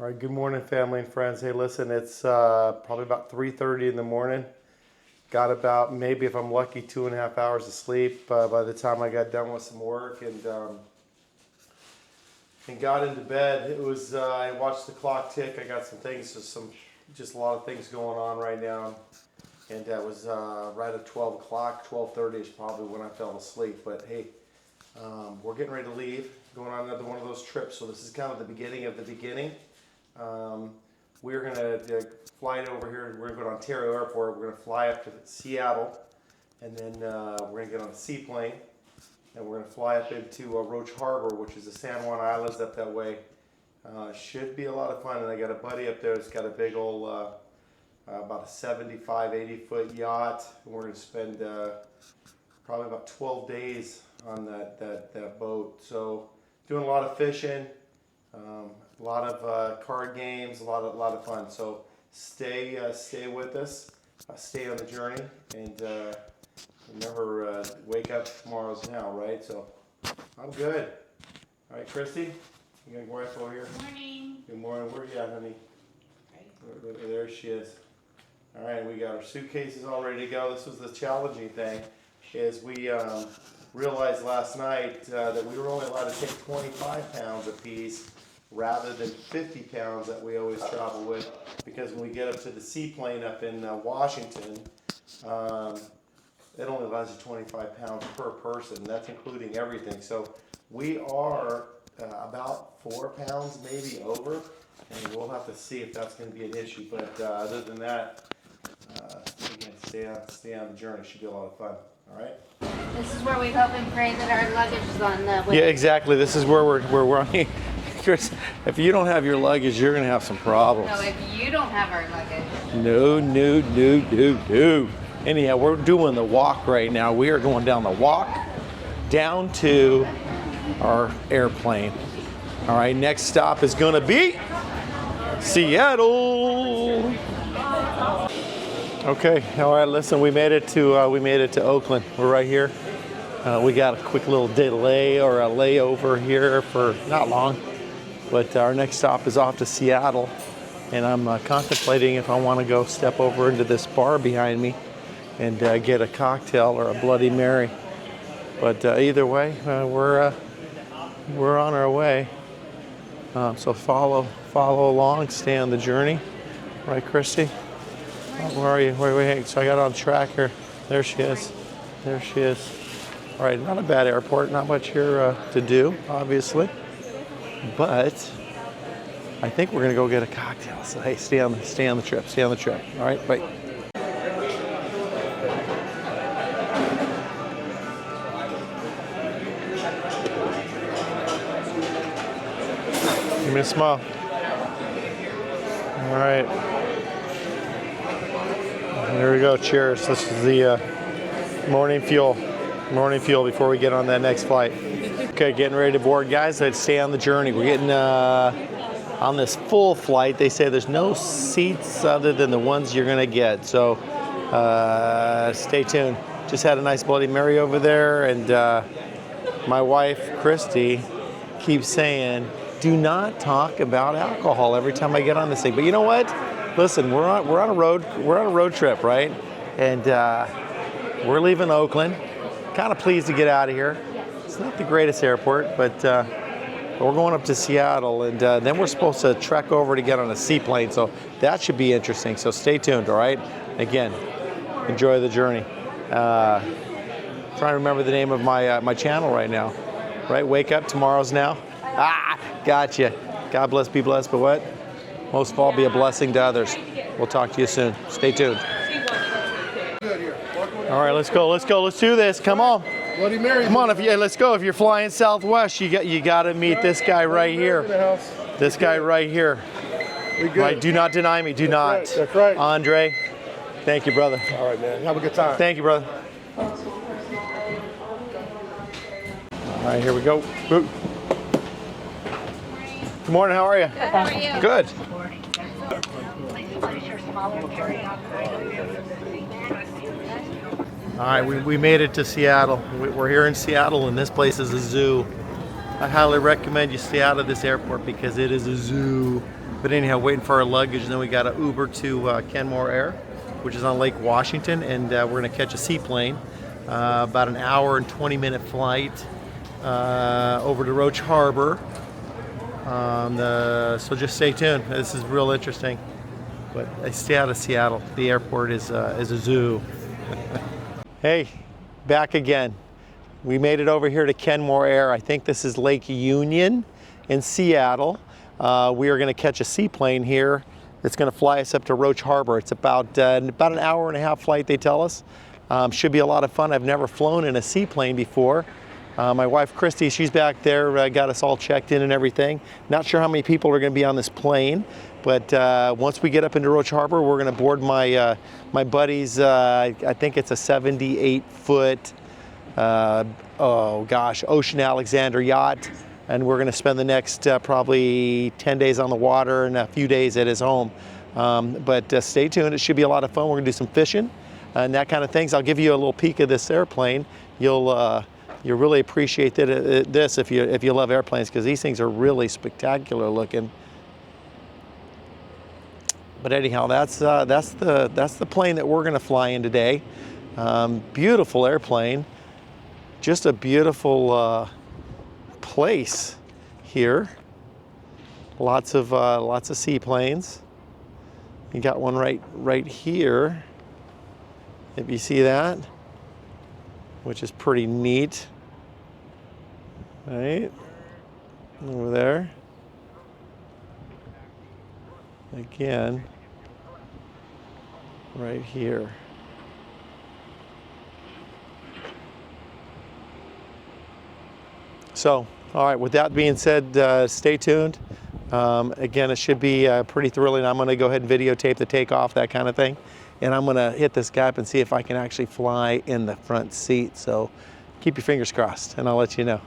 All right, good morning, family and friends. Hey, listen, it's probably about 3:30 in the morning. Got about, maybe if I'm lucky, 2.5 hours of sleep by the time I got done with some work and got into bed. It was, I watched the clock tick. I got some things, just a lot of things going on right now. And that was right at 12 o'clock, 12:30 is probably when I fell asleep. But hey, we're getting ready to leave, going on another one of those trips. So this is kind of the beginning of the beginning. We're going to fly over here. We're going to go to Ontario Airport. We're going to fly up to Seattle, and then we're going to get on a seaplane, and we're going to fly up into Roach Harbor, which is the San Juan Islands up that way. Should be a lot of fun, and I got a buddy up there that's got a big old, about a 75, 80-foot yacht, and we're going to spend probably about 12 days on that boat. So doing a lot of fishing. A lot of card games, a lot of fun. So stay with us, stay on the journey, and remember, wake up tomorrow's now, right? So I'm good. All right, Christy, you got your wife over here. Good morning. Good morning. Where you at, honey? Right. There she is. All right, we got our suitcases all ready to go. This was the challenging thing, is we realized last night that we were only allowed to take 25 pounds apiece, rather than 50 pounds that we always travel with, because when we get up to the seaplane up in Washington, it only allows you 25 pounds per person. That's including everything. So we are about 4 pounds maybe over, and we'll have to see if that's going to be an issue. But other than that, again, stay on the journey. Should be a lot of fun. All right. This is where we hope and pray that our luggage is on the way. Yeah, exactly. This is where we're on. Chris, if you don't have your luggage, you're going to have some problems. No, if you don't have our luggage. No. Anyhow, we're doing the walk right now. We are going down the walk down to our airplane. All right, next stop is going to be Seattle. Okay, all right, listen, we made it to Oakland. We're right here. We got a quick little delay or a layover here for not long. But our next stop is off to Seattle, and I'm contemplating if I want to go step over into this bar behind me and get a cocktail or a Bloody Mary. But either way, we're on our way. So follow along, stay on the journey. Right, Christy? Where are you? Wait. So I got on track here. There she is. All right, not a bad airport. Not much here to do, obviously. But I think we're gonna go get a cocktail. So hey, stay on the trip. All right, bye. Give me a smile. All right. There we go. Cheers. This is the morning fuel before we get on that next flight. Okay, getting ready to board, guys. Let's stay on the journey. We're getting on this full flight. They say there's no seats other than the ones you're gonna get. So stay tuned. Just had a nice Bloody Mary over there, and my wife Christi keeps saying, "Do not talk about alcohol every time I get on this thing." But you know what? Listen, we're on a road trip, right? And we're leaving Oakland. Kind of pleased to get out of here. It's not the greatest airport, but we're going up to Seattle, and then we're supposed to trek over to get on a seaplane, so that should be interesting. So stay tuned, all right? Again, enjoy the journey. Trying to remember the name of my channel right now, right? Wake up, tomorrow's now. Gotcha. God bless, be blessed, but what? Most of all, be a blessing to others. We'll talk to you soon. Stay tuned. All right, let's go. Let's do this. Come on. Bloody Mary. Come on, let's go. If you're flying Southwest, you got to meet this guy right here. This guy right here. Right, do not deny me. Do not. That's right. Andre, thank you, brother. All right, man. Have a good time. Thank you, brother. All right, here we go. Good morning. How are you? Good, how are you? Good. All right, we made it to Seattle. We're here in Seattle, and this place is a zoo. I highly recommend you stay out of this airport because it is a zoo. But anyhow, waiting for our luggage, and then we got to Uber to Kenmore Air, which is on Lake Washington, and we're going to catch a seaplane. About an hour and 20-minute flight over to Roach Harbor. So just stay tuned. This is real interesting. But I stay out of Seattle. The airport is a zoo. Hey, back again. We made it over here to Kenmore Air. I think this is Lake Union in Seattle. We are going to catch a seaplane here that's going to fly us up to Roach Harbor. It's about an hour and a half flight, they tell us. Should be a lot of fun. I've never flown in a seaplane before. My wife Christi, she's back there, got us all checked in and everything. Not sure how many people are going to be on this plane, but once we get up into Roach Harbor, we're going to board my buddy's, I think it's a 78-foot, Ocean Alexander yacht, and we're going to spend the next probably 10 days on the water and a few days at his home. But stay tuned. It should be a lot of fun. We're going to do some fishing and that kind of things. I'll give you a little peek of this airplane. You'll really appreciate this if you love airplanes, because these things are really spectacular looking. But anyhow, that's the plane that we're going to fly in today. Beautiful airplane, just a beautiful place here. Lots of seaplanes. You got one right here, if you see that, which is pretty neat. Right over there. Again, right here. So, all right, with that being said, stay tuned. Again, it should be pretty thrilling. I'm going to go ahead and videotape the takeoff, that kind of thing. And I'm going to hit this gap and see if I can actually fly in the front seat. So keep your fingers crossed, and I'll let you know.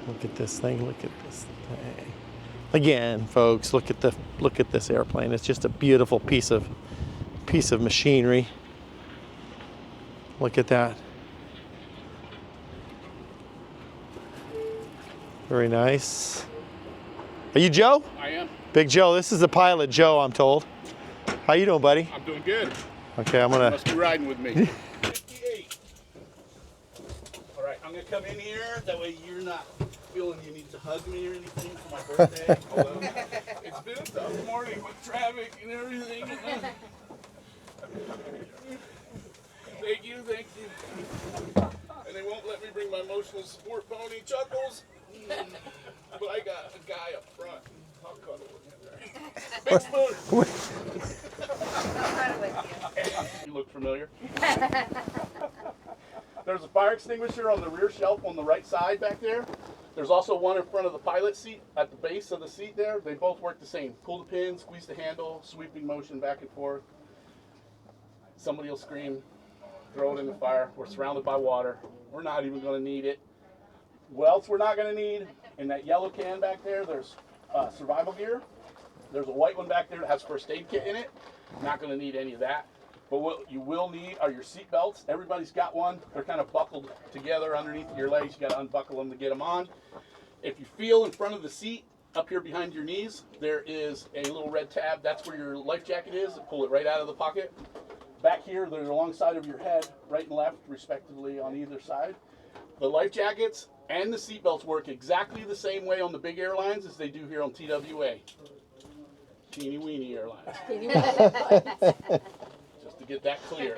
Look at this thing, look at this thing. Again, folks, look at this airplane. It's just a beautiful piece of machinery. Look at that. Very nice. Are you Joe? I am. Big Joe. This is the pilot, Joe, I'm told. How you doing, buddy? I'm doing good. Okay, I'm You gonna. must be riding with me. 58. All right, I'm gonna come in here. That way you're not feeling you need to hug me or anything for my birthday. Although it's been a tough morning with traffic and everything. Thank you, thank you. And they won't let me bring my emotional support pony, Chuckles. But I got a guy up front. I'll cuddle with him there. Big spoon. You look familiar? There's a fire extinguisher on the rear shelf on the right side back there. There's also one in front of the pilot seat at the base of the seat there. They both work the same. Pull the pin, squeeze the handle, sweeping motion back and forth. Somebody will scream, throw it in the fire. We're surrounded by water. We're not even going to need it. What else we're not going to need? In that yellow can back there, there's survival gear. There's a white one back there that has first aid kit in it. Not going to need any of that. But what you will need are your seat belts. Everybody's got one. They're kind of buckled together underneath your legs. You got to unbuckle them to get them on. If you feel in front of the seat, up here behind your knees, there is a little red tab. That's where your life jacket is. Pull it right out of the pocket. Back here, they're alongside of your head, right and left, respectively, on either side. The life jackets and the seat belts work exactly the same way on the big airlines as they do here on TWA. Teeny weeny airlines. Just to get that clear.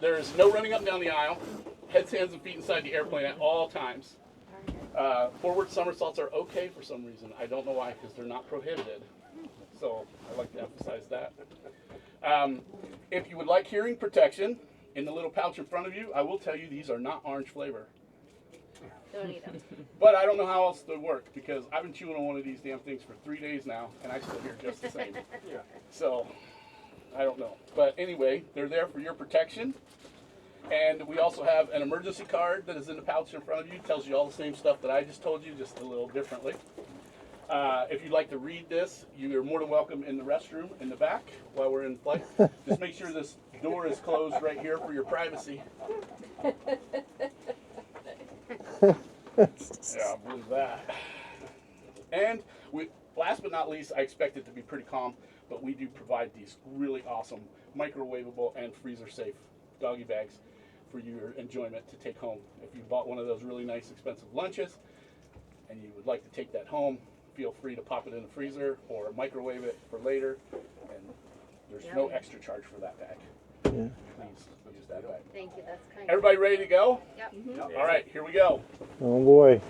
There is no running up and down the aisle. Heads, hands, and feet inside the airplane at all times. Forward somersaults are okay for some reason. I don't know why, because they're not prohibited. So I like to emphasize that. If you would like hearing protection, in the little pouch in front of you, I will tell you these are not orange flavor. Don't eat them. But I don't know how else to work, because I've been chewing on one of these damn things for 3 days now, and I still hear just the same. So I don't know. But anyway, they're there for your protection. And we also have an emergency card that is in the pouch in front of you. It tells you all the same stuff that I just told you, just a little differently. If you'd like to read this, you are more than welcome in the restroom in the back while we're in flight. Just make sure this door is closed right here for your privacy. Yeah, I believe that. And last but not least, I expect it to be pretty calm, but we do provide these really awesome microwavable and freezer safe doggy bags for your enjoyment to take home. If you bought one of those really nice expensive lunches and you would like to take that home, feel free to pop it in the freezer or microwave it for later, and there's no extra charge for that bag. Yeah. Please use that bag. Thank you, that's kind. Everybody ready to go? Yep. Mm-hmm. All right, here we go. Oh boy.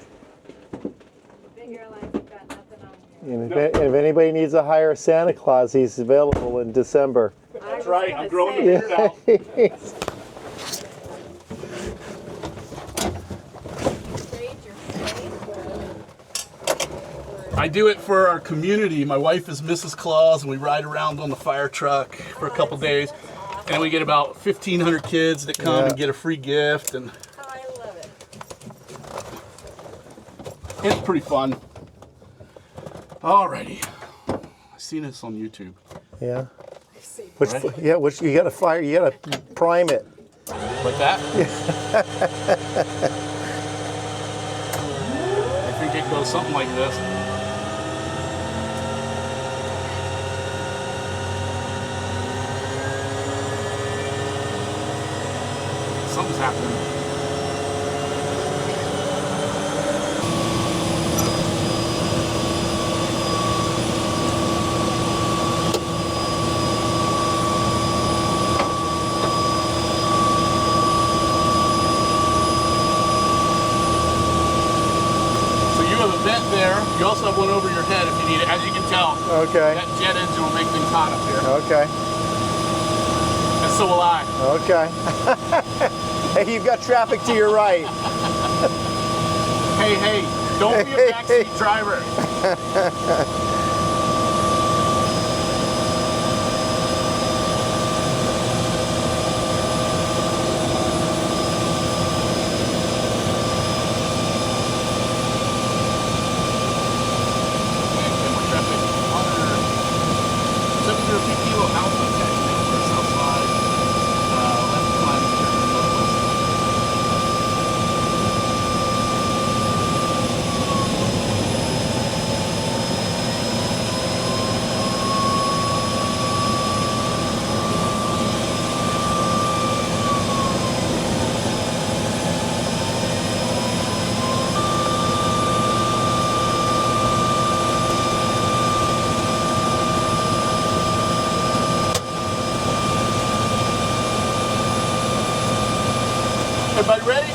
Big airlines have got nothing on And if anybody needs to hire Santa Claus, he's available in December. That's right, I'm growing the beard out. I do it for our community. My wife is Mrs. Claus, and we ride around on the fire truck for a couple days. And we get about 1,500 kids that come and get a free gift. And I love it. it's pretty fun. Alrighty. I've seen this on YouTube. Yeah. Ready? Which you gotta fire, you gotta prime it. Like that? I think it goes something like this. Something's happening. There. You also have one over your head if you need it. As you can tell, Okay. that jet engine will make things hot up here. Okay. And so will I. Okay. Hey, you've got traffic to your right. Hey, don't be a backseat driver. Everybody ready?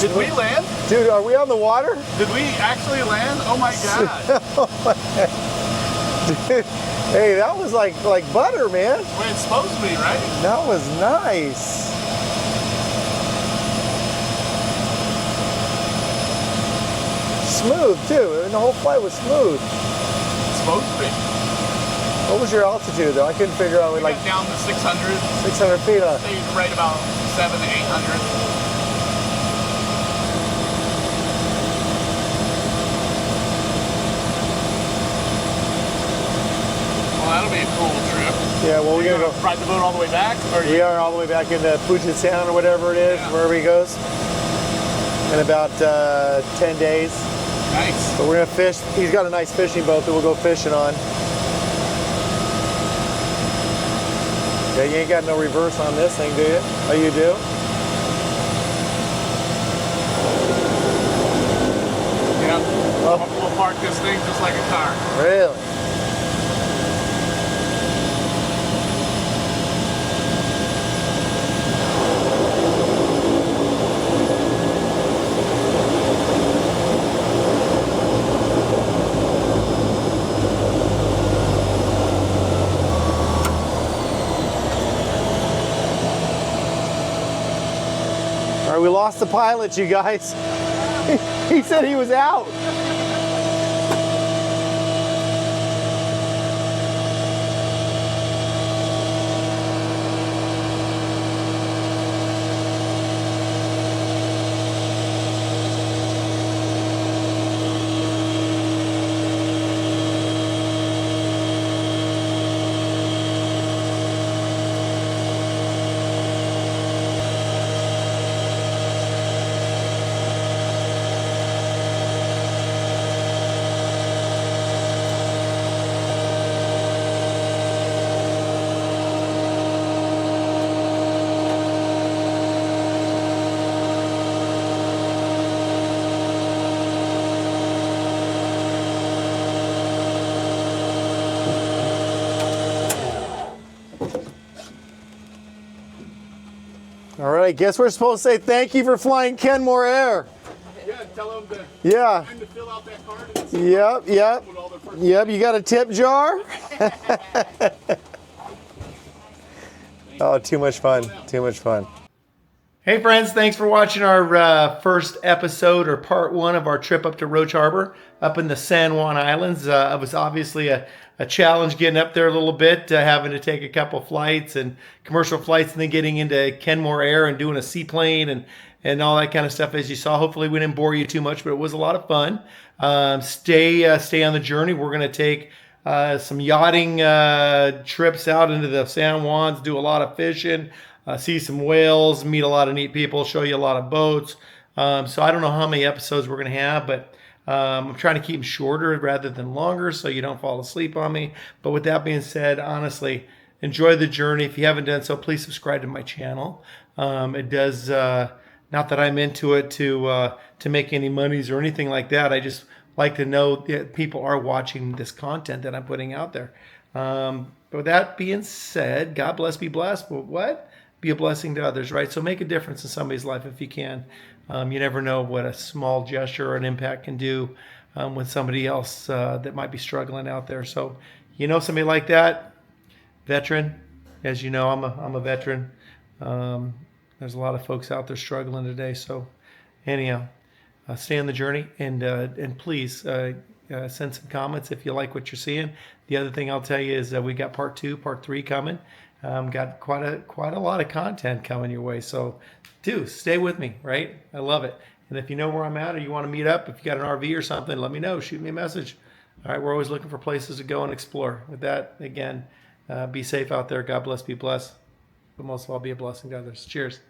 Did we land? Dude, are we on the water? Did we actually land? Oh my god. Dude, hey, that was like butter, man. Well, it's supposed to be, right? That was nice. Smooth too, and the whole flight was smooth. It's supposed to be. What was your altitude though? I couldn't figure out. We Like got down to 600. 600 feet. Stayed right about 700 to 800. Well, that'll be a cool trip. Yeah, well, we're gonna go. Ride the boat all the way back? Or We are all the way back into Puget Sound or whatever it is, Yeah. wherever he goes, in about 10 days. Nice. But we're gonna fish. He's got a nice fishing boat that we'll go fishing on. Yeah, you ain't got no reverse on this thing, do you? Oh, you do? Yeah. Oh. We'll park this thing just like a car. Really? All right, we lost the pilot, you guys. He said he was out. All right, guess we're supposed to say thank you for flying Kenmore Air. Yeah, tell them to, Yeah. time to fill out that card. And Yep, yep. put all their first Yep, you got a tip jar? Oh, too much fun. Too much fun. Hey friends, thanks for watching our first episode or part one of our trip up to Roach Harbor up in the San Juan Islands. It was obviously a challenge getting up there a little bit, having to take a couple flights and commercial flights and then getting into Kenmore Air and doing a seaplane and all that kind of stuff as you saw. Hopefully we didn't bore you too much, but it was a lot of fun. Stay on the journey. We're going to take some yachting trips out into the San Juans, do a lot of fishing, see some whales, meet a lot of neat people, show you a lot of boats. So I don't know how many episodes we're going to have, but I'm trying to keep them shorter rather than longer so you don't fall asleep on me. But with that being said, honestly, enjoy the journey. If you haven't done so, please subscribe to my channel. It does, not that I'm into it to make any monies or anything like that. I just like to know that people are watching this content that I'm putting out there. But with that being said, God bless, be blessed. But what? Be a blessing to others, right? So make a difference in somebody's life if you can. You never know what a small gesture or an impact can do with somebody else that might be struggling out there. So, you know, somebody like that, veteran, as you know, I'm a veteran. There's a lot of folks out there struggling today. So, anyhow, stay on the journey and please send some comments if you like what you're seeing. The other thing I'll tell you is we got part 2, part 3 coming. Got quite a lot of content coming your way. So do stay with me, right? I love it. And if you know where I'm at or you want to meet up, if you got an RV or something, let me know. Shoot me a message. All right, we're always looking for places to go and explore. With that, again, be safe out there. God bless, be blessed. But most of all, be a blessing to others. Cheers.